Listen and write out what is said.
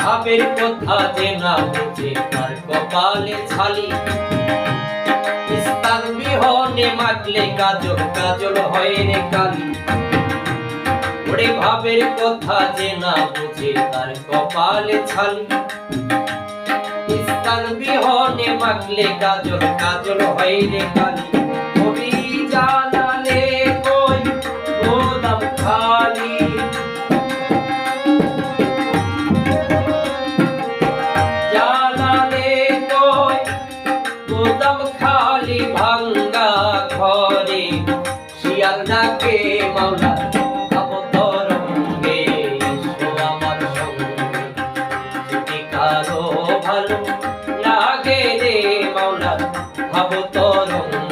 ভাবের কথা যে না বুঝে তার কপালে ছালি। স্থান বিহনে মাখলে কাজল কাজল হয় রে কালি। ওরে ভাবের কথা যে না বুঝে তার কপালে ছালি। স্থান বিহনে মাখলে কাজল কাজল হয় রে কালি। কবি জানালে কই গোদাম খালি। জানালে কই গোদাম খালি ভাঙ্গা ঘরে। শিয়াল ডাকে মাওলা অবতরঙ্গে এসো আমার সঙ্গে। যদি কারো ভালো লাগে রে মাওলা অবতরঙ্গে।